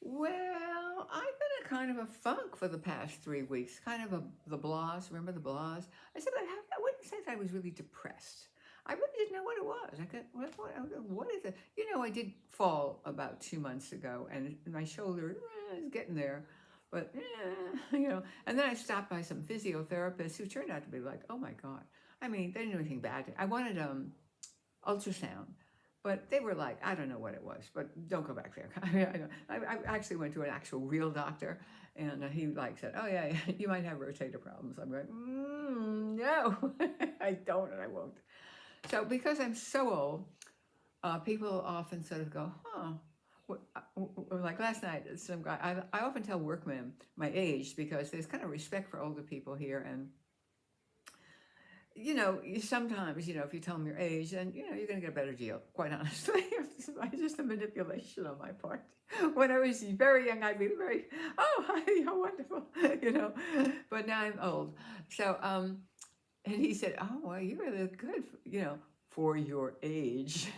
Well, I've been in kind of a funk for the past 3 weeks, kind of the blahs. Remember the blahs? I wouldn't say that I was really depressed. I really didn't know what it was. What is it? I did fall about 2 months ago, and my shoulder is getting there, but And then I stopped by some physiotherapists who turned out to be like, oh my god. I mean, they didn't do anything bad. I wanted ultrasound. But they were like, I don't know what it was, but don't go back there. I actually went to an actual real doctor, and he like said, oh yeah, you might have rotator problems. I'm going, no, I don't, and I won't. So because I'm so old, people often sort of go, huh. Like last night, some guy. I often tell workmen my age because there's kind of respect for older people here, and sometimes, if you tell them your age, then, you're going to get a better deal, quite honestly. It's just a manipulation on my part. When I was very young, I'd be very, oh, hi, how wonderful, you know. But now I'm old. So, and he said, oh, well, you really look good, for your age.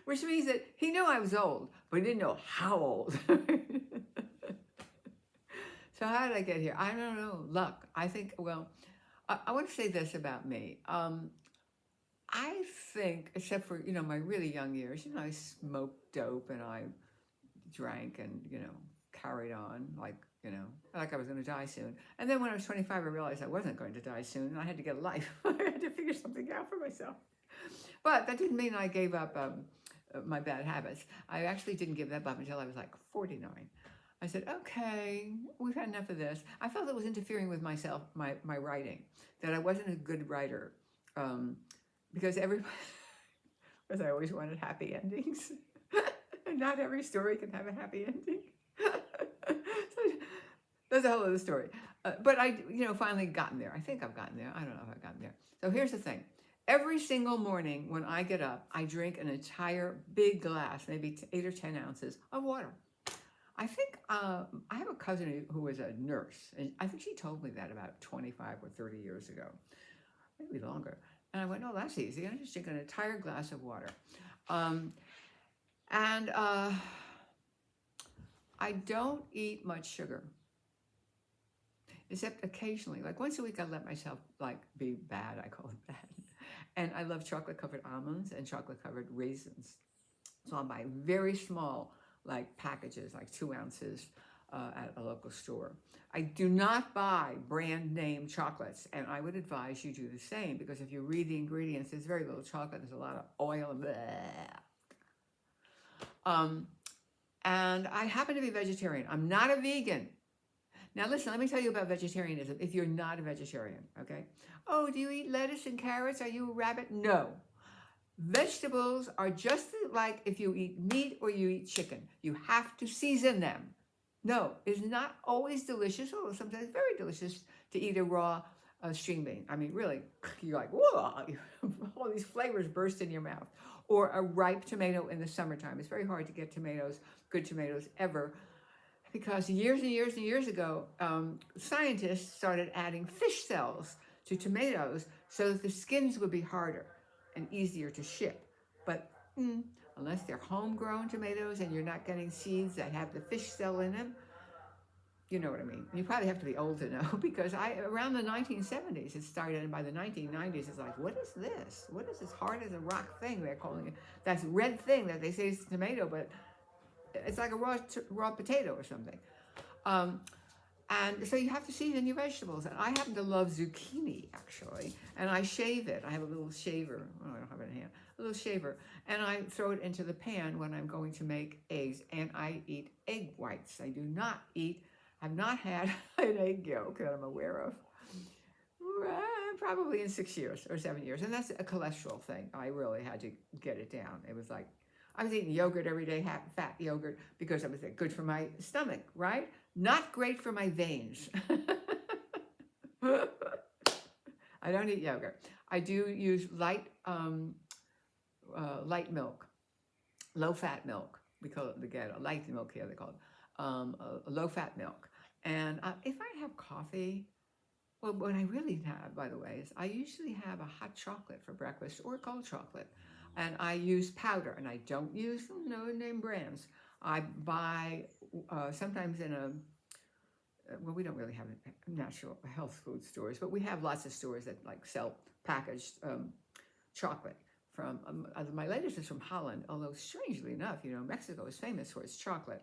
Which means that he knew I was old, but he didn't know how old. So how did I get here? I don't know. Luck. I think. Well, I want to say this about me. I think, except for my really young years, I smoked dope and I drank and carried on like I was going to die soon. And then when I was 25, I realized I wasn't going to die soon, and I had to get a life. I had to figure something out for myself. But that didn't mean I gave up my bad habits. I actually didn't give them up until I was like 49. I said, okay, we've had enough of this. I felt it was interfering with myself, my writing, that I wasn't a good writer, because everybody, because I always wanted happy endings. Not every story can have a happy ending. So that's a whole other story. But I, finally gotten there. I think I've gotten there. I don't know if I've gotten there. So here's the thing. Every single morning when I get up, I drink an entire big glass, maybe 8 or 10 ounces of water. I think I have a cousin who was a nurse, and I think she told me that about 25 or 30 years ago, maybe longer. And I went, "Oh, that's easy. I just drink an entire glass of water." Um, and I don't eat much sugar, except occasionally. Like once a week, I let myself be bad. I call it bad. And I love chocolate covered almonds and chocolate covered raisins. So I'll buy very small packages, like 2 ounces, at a local store. I do not buy brand name chocolates, and I would advise you do the same, because if you read the ingredients, there's very little chocolate. There's a lot of oil and blah. And I happen to be vegetarian. I'm not a vegan. Now listen, let me tell you about vegetarianism if you're not a vegetarian, okay? Oh, do you eat lettuce and carrots? Are you a rabbit? No. Vegetables are just like if you eat meat or you eat chicken. You have to season them. No, it's not always delicious, although sometimes very delicious to eat a raw string bean. I mean, really, you're like, whoa, all these flavors burst in your mouth. Or a ripe tomato in the summertime. It's very hard to get tomatoes, good tomatoes ever, because years and years and years ago, scientists started adding fish cells to tomatoes so that the skins would be harder and easier to ship. But unless they're homegrown tomatoes and you're not getting seeds that have the fish cell in them, you know what I mean. You probably have to be old to know, because around the 1970s it started, and by the 1990s it's like, what is this? What is this hard as a rock thing they're calling it? That's red thing that they say is tomato, but it's like a raw potato or something. And so you have to season your vegetables. And I happen to love zucchini, actually. And I shave it. I have a little shaver. Oh, I don't have it in hand. A little shaver. And I throw it into the pan when I'm going to make eggs. And I eat egg whites. I do not eat, I've not had an egg yolk that I'm aware of, probably in 6 years or 7 years. And that's a cholesterol thing. I really had to get it down. It was like, I was eating yogurt every day, fat yogurt, because it was good for my stomach, right? Not great for my veins. I don't eat yogurt. I do use light milk, low fat milk. We call it light milk here. They call it low fat milk. And if I have coffee, well, what I really have, by the way, is I usually have a hot chocolate for breakfast or cold chocolate. And I use powder, and I don't use no name brands. I buy sometimes in a well, we don't really have natural health food stores, but we have lots of stores that like sell packaged chocolate from my latest is from Holland, although strangely enough, Mexico is famous for its chocolate.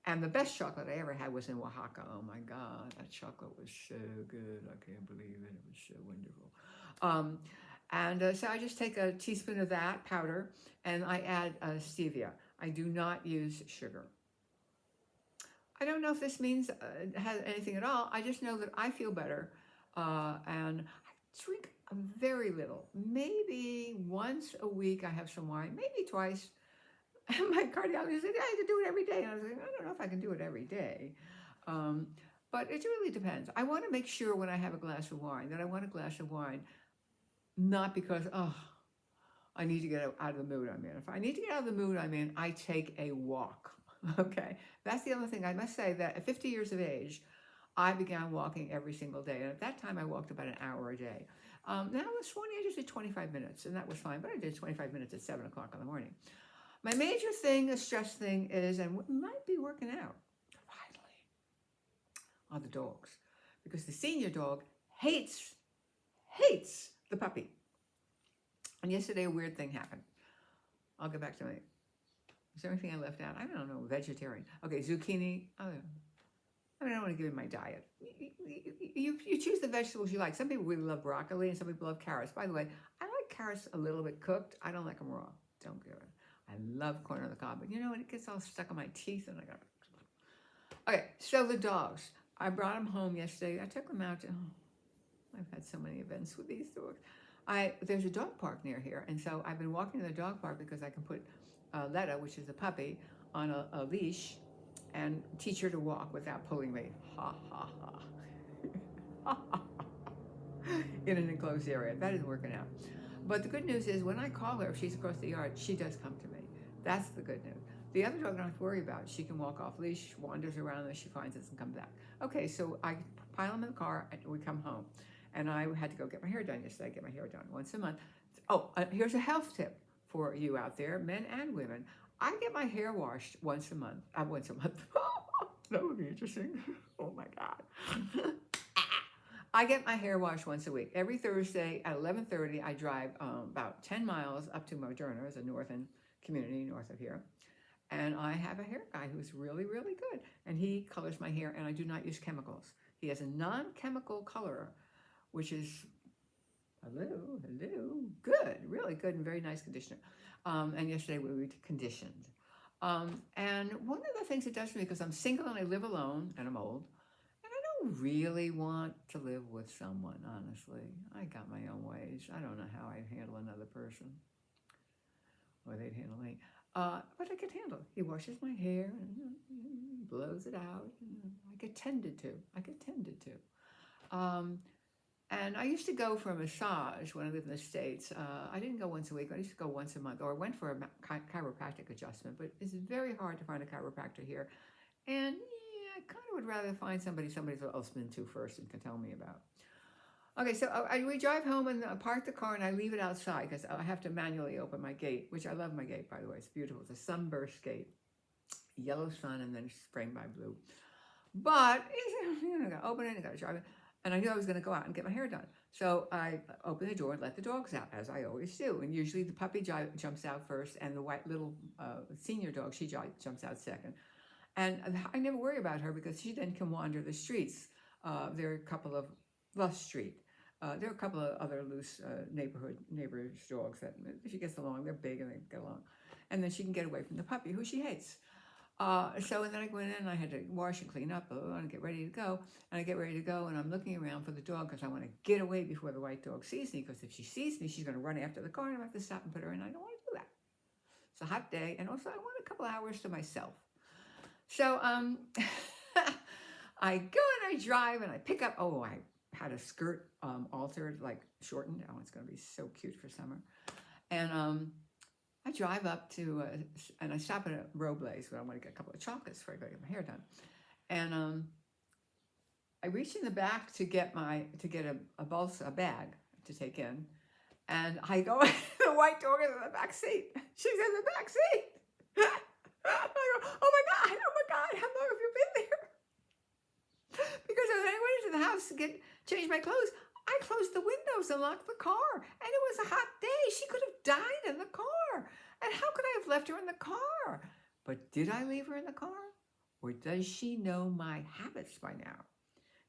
And the best chocolate I ever had was in Oaxaca. Oh my God, that chocolate was so good. I can't believe it. It was so wonderful. Um, and so I just take a teaspoon of that powder and I add stevia. I do not use sugar. I don't know if this means has anything at all. I just know that I feel better, and I drink very little. Maybe once a week I have some wine. Maybe twice. And my cardiologist said, "Yeah, I can do it every day." And I was like, "I don't know if I can do it every day." Um, but it really depends. I want to make sure when I have a glass of wine that I want a glass of wine, not because I need to get out of the mood I'm in. If I need to get out of the mood I'm in, I take a walk. Okay, that's the other thing. I must say that at 50 years of age, I began walking every single day. And at that time, I walked about an hour a day. Now I was 20, I just did 25 minutes, and that was fine. But I did 25 minutes at 7 o'clock in the morning. My major thing, a stress thing is, and what might be working out, finally, are the dogs. Because the senior dog hates the puppy. And yesterday, a weird thing happened. I'll get back to it. Is there anything I left out? I don't know. Vegetarian. Okay, zucchini. I don't want to give you my diet. You choose the vegetables you like. Some people really love broccoli and some people love carrots. By the way, I like carrots a little bit cooked. I don't like them raw. Don't give it. I love corn on the cob, but it gets all stuck on my teeth and I got Okay, so the dogs. I brought them home yesterday. I took them out to, I've had so many events with these dogs. There's a dog park near here, and so I've been walking to the dog park because I can put Letta, which is a puppy, on a leash and teach her to walk without pulling me. Ha ha ha. In an enclosed area. That isn't working out. But the good news is when I call her, if she's across the yard, she does come to me. That's the good news. The other dog I don't have to worry about. She can walk off leash, wanders around, and she finds us and comes back. Okay, so I pile them in the car and we come home. And I had to go get my hair done yesterday. I get my hair done once a month. Oh, here's a health tip for you out there, men and women. I get my hair washed once a month. Once a month. That would be interesting. Oh my God. I get my hair washed once a week. Every Thursday at 11:30, I drive about 10 miles up to Moderna, as a northern community north of here. And I have a hair guy who's really, really good. And he colors my hair, and I do not use chemicals. He has a non-chemical colorer, which is, hello, good, really good and very nice conditioner. And yesterday we conditioned. And one of the things it does for me, because I'm single and I live alone and I'm old, really want to live with someone, honestly. I got my own ways. I don't know how I'd handle another person or they'd handle me. But I could handle it. He washes my hair and blows it out. I get tended to. And I used to go for a massage when I lived in the States. I didn't go once a week. I used to go once a month, or I went for a chiropractic adjustment. But it's very hard to find a chiropractor here. And I kind of would rather find somebody's else been to first and can tell me about. Okay, so we drive home and park the car and I leave it outside because I have to manually open my gate, which I love my gate, by the way. It's beautiful. It's a sunburst gate, yellow sun and then framed by blue. But I got to open it, I got to drive it. And I knew I was going to go out and get my hair done. So I open the door and let the dogs out, as I always do. And usually the puppy jumps out first and the white little senior dog, she jumps out second. And I never worry about her because she then can wander the streets. There are a couple of street. There are a couple of other loose neighbors' dogs that she gets along. They're big and they get along. And then she can get away from the puppy, who she hates. So and then I went in and I had to wash and clean up and get ready to go. And I get ready to go and I'm looking around for the dog because I want to get away before the white dog sees me, because if she sees me, she's going to run after the car and I have to stop and put her in. I don't want to do that. It's a hot day and also I want a couple hours to myself. So I go and I drive and I pick up, I had a skirt altered, like shortened. Oh, it's going to be so cute for summer. And I drive up to, and I stop at a Robles where I want to get a couple of chocolates before I go get my hair done. And I reach in the back to get a bag to take in. And I go, the white dog is in the back seat. She's in the back seat. I go, oh my God, how long have you been there? Because when I went into the house to change my clothes, I closed the windows and locked the car. And it was a hot day. She could have died in the car. And how could I have left her in the car? But did I leave her in the car? Or does she know my habits by now?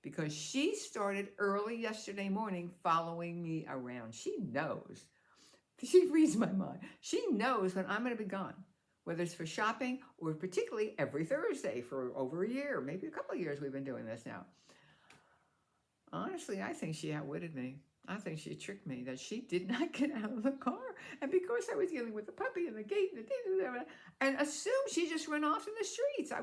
Because she started early yesterday morning following me around. She knows. She reads my mind. She knows when I'm going to be gone, whether it's for shopping or particularly every Thursday for over a year, maybe a couple of years we've been doing this now. Honestly, I think she outwitted me. I think she tricked me that she did not get out of the car. And because I was dealing with the puppy and the gate and assumed she just ran off in the streets.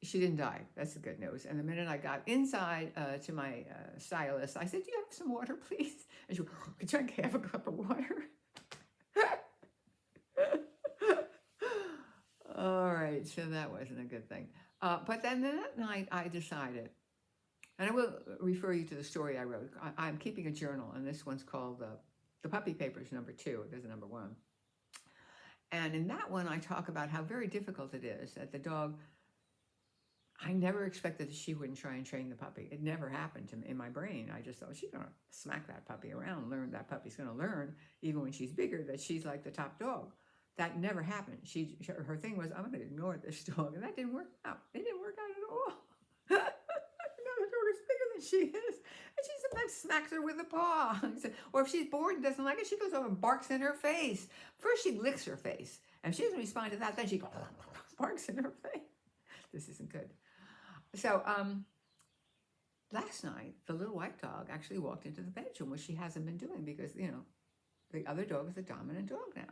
She didn't die. That's the good news. And the minute I got inside to my stylist, I said, do you have some water, please? And she drank half a cup of water. All right, so that wasn't a good thing. But then that night I decided, and I will refer you to the story I wrote. I'm keeping a journal, and this one's called The Puppy Papers, #2. There's a #1. And in that one, I talk about how very difficult it is that the dog, I never expected that she wouldn't try and train the puppy. It never happened to me in my brain. I just thought she's going to smack that puppy around, learn that puppy's going to learn, even when she's bigger, that she's like the top dog. That never happened. Her thing was, I'm going to ignore this dog. And that didn't work out. It didn't work out at all. The dog is bigger than she is. And she sometimes smacks her with a paw. Or if she's bored and doesn't like it, she goes over and barks in her face. First, she licks her face. And if she doesn't respond to that, then she barks in her face. This isn't good. So last night, the little white dog actually walked into the bedroom, which she hasn't been doing because, the other dog is the dominant dog now.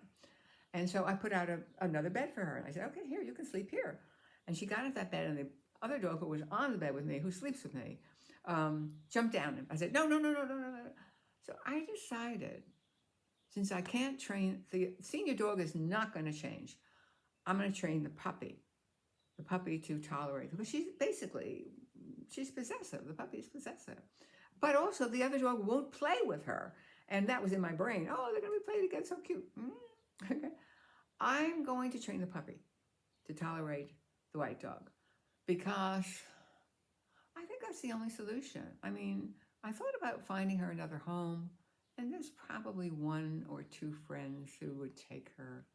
And so I put out another bed for her. And I said, okay, here, you can sleep here. And she got at that bed, and the other dog who was on the bed with me, who sleeps with me, jumped down. I said, no. So I decided, since I can't train, the senior dog is not going to change. I'm going to train the puppy to tolerate, because she's possessive. The puppy is possessive. But also the other dog won't play with her. And that was in my brain. Oh, they're going to be playing together, so cute. Okay. I'm going to train the puppy to tolerate the white dog, because I think that's the only solution. I mean, I thought about finding her another home, and there's probably 1 or 2 friends who would take her.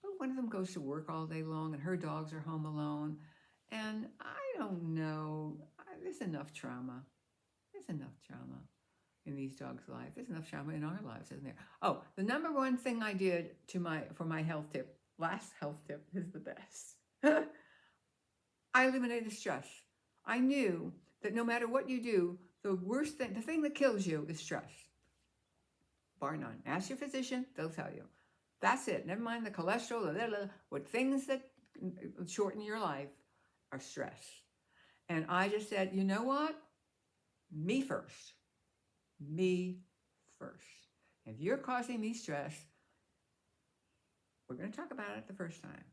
But one of them goes to work all day long, and her dogs are home alone. And I don't know. There's enough trauma. In these dogs' lives. There's enough trauma in our lives, isn't there? Oh, the #1 thing I did for my health tip, last health tip is the best. I eliminated stress. I knew that no matter what you do, the thing that kills you is stress. Bar none. Ask your physician, they'll tell you. That's it. Never mind the cholesterol, what things that shorten your life are stress. And I just said, you know what? Me first. If you're causing me stress, we're going to talk about it the first time.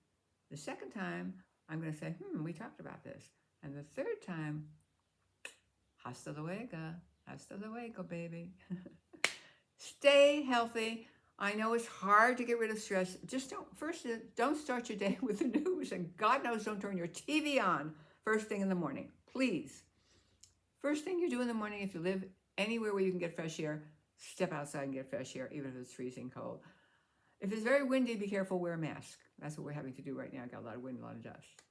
The second time, I'm going to say, we talked about this. And the third time, hasta luego, baby. Stay healthy. I know it's hard to get rid of stress. Just don't start your day with the news. And God knows, don't turn your TV on first thing in the morning. Please. First thing you do in the morning, if you live anywhere where you can get fresh air, step outside and get fresh air, even if it's freezing cold. If it's very windy, be careful, wear a mask. That's what we're having to do right now. Got a lot of wind, a lot of dust.